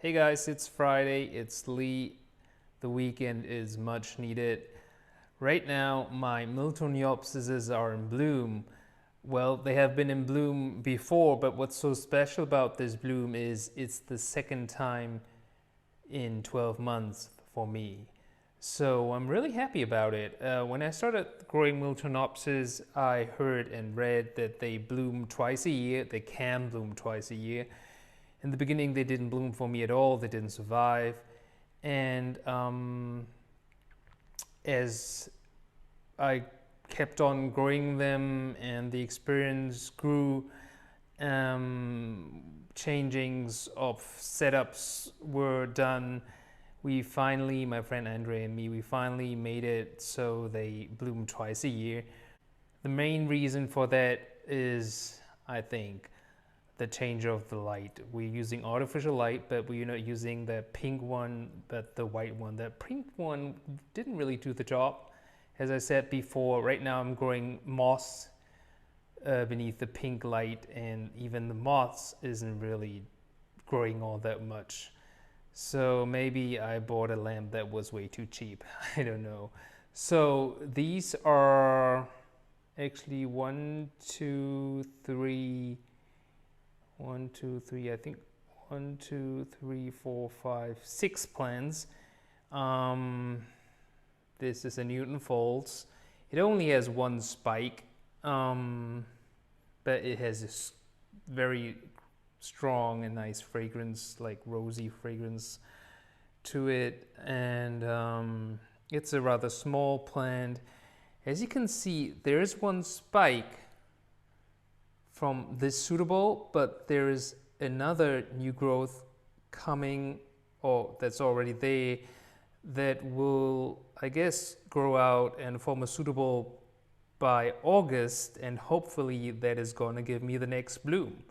Hey guys, it's Friday, it's Lee. The weekend is much needed. Right now, my Miltoniopsises are in bloom. Well, they have been in bloom before, but what's so special about this bloom is it's the second time in 12 months for me. So I'm really happy about it. When I started growing Miltonopsis, I heard and read that they bloom twice a year. They can bloom twice a year. In the beginning, they didn't bloom for me at all. They didn't survive. And as I kept on growing them and the experience grew, changings of setups were done. We finally, my friend Andre and me, we finally made it so they bloom twice a year. The main reason for that is, I think, the change of the light. We're using artificial light, but we're not using the pink one, but the white one. The pink one didn't really do the job. As I said before, right now I'm growing moss beneath the pink light, and even the moss isn't really growing all that much. So maybe I bought a lamp that was way too cheap. I don't know. So these are actually one, two, three, I think 1, 2, 3, 4, 5, 6 plants. This is a Newton Falls. It only has one spike, but it has this very strong and nice fragrance, like rosy fragrance to it. And it's a rather small plant. As you can see, there is one spike from this suitable, but there is another new growth coming, or that's already there, that will, I guess, grow out and form a suitable by August, and hopefully that is going to give me the next bloom.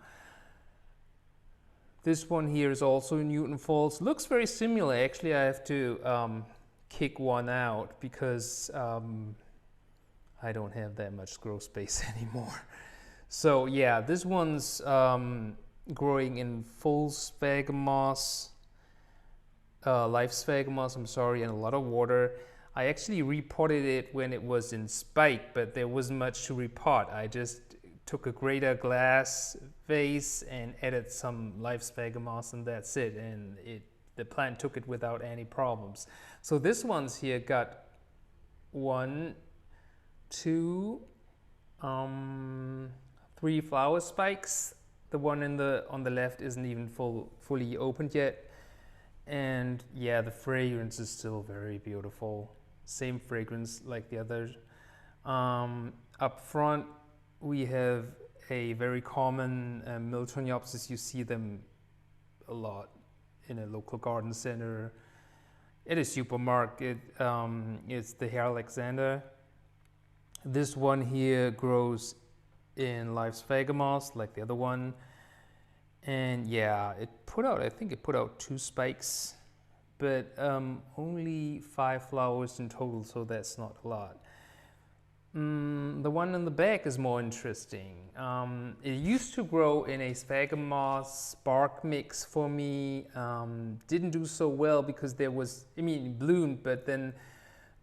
This one here is also Newton Falls. Looks very similar. Actually, I have to kick one out because I don't have that much grow space anymore. So yeah, this one's growing in full sphagomoss, live sphagomoss, I'm sorry, and a lot of water. I actually repotted it when it was in spike, but there wasn't much to repot. I just took a greater glass vase and added some live sphagomoss, and that's it. And the plant took it without any problems. So this one's here got 1, 2, 3 flower spikes. The one on the left isn't even fully opened yet. And yeah, the fragrance is still very beautiful. Same fragrance like the others. Up front, we have a very common Miltoniopsis. You see them a lot in a local garden center, at a supermarket. It's the Hair Alexander. This one here grows in live sphagomoss like the other one. And yeah, I think it put out 2 spikes, but only 5 flowers in total, so that's not a lot. The one in the back is more interesting. It used to grow in a sphagomoss bark mix for me. Didn't do so well because it bloomed, but then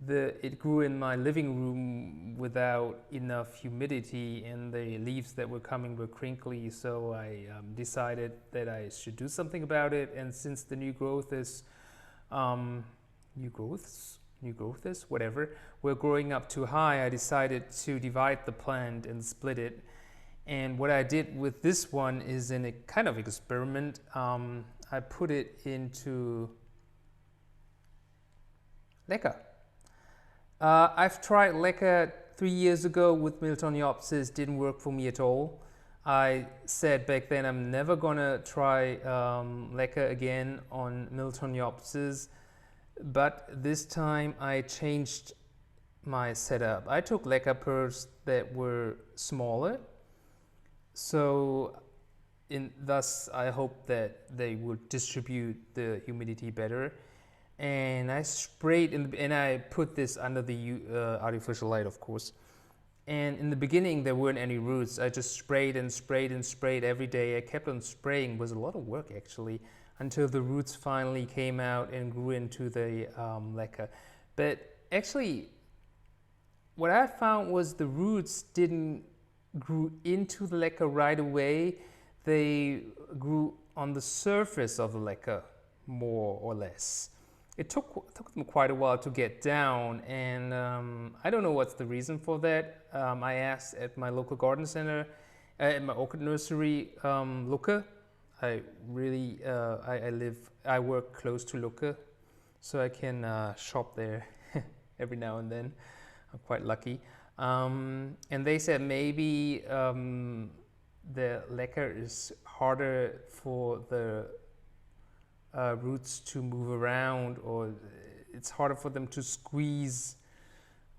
it grew in my living room without enough humidity, and the leaves that were coming were crinkly, so I decided that I should do something about it. And since the new growth is whatever, we're growing up too high, I decided to divide the plant and split it. And what I did with this one is, in a kind of experiment, I put it into leca. I've tried leca 3 years ago with Miltoniopsis, didn't work for me at all. I said back then I'm never gonna try leca again on Miltoniopsis, but this time I changed my setup. I took leca pearls that were smaller, so thus I hope that they would distribute the humidity better. And I sprayed, and I put this under the artificial light, of course. And in the beginning, there weren't any roots. I just sprayed and sprayed and sprayed every day. I kept on spraying. It was a lot of work, actually. until the roots finally came out and grew into the leca. But actually, what I found was the roots didn't grew into the leca right away. They grew on the surface of the leca, more or less. It took them quite a while to get down, and I don't know what's the reason for that. I asked at my local garden center, at my orchid nursery, Lucca. I work close to Lucca, so I can shop there every now and then. I'm quite lucky. And they said maybe the leca is harder for the roots to move around, or it's harder for them to squeeze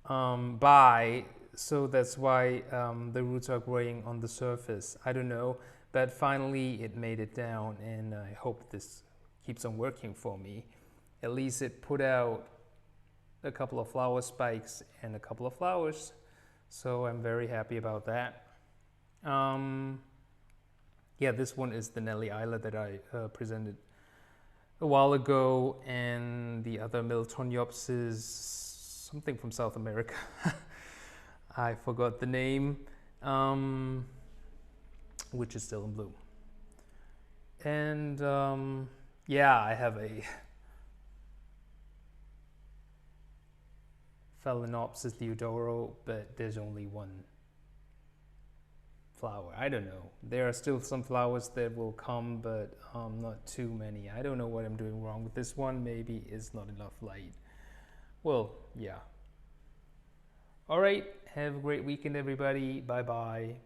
by, so that's why the roots are growing on the surface. I don't know, but finally it made it down, and I hope this keeps on working for me. At least it put out a couple of flower spikes and a couple of flowers, so I'm very happy about that. Yeah, this one is the Nelly Isla that I presented a while ago, and the other Miltoniopsis, something from South America. I forgot the name, which is still in bloom. And yeah, I have a Phalaenopsis Leodoro, but there's only one flower. I don't know. There are still some flowers that will come, but not too many. I don't know what I'm doing wrong with this one. Maybe it's not enough light. Well, yeah. All right. Have a great weekend, everybody. Bye-bye.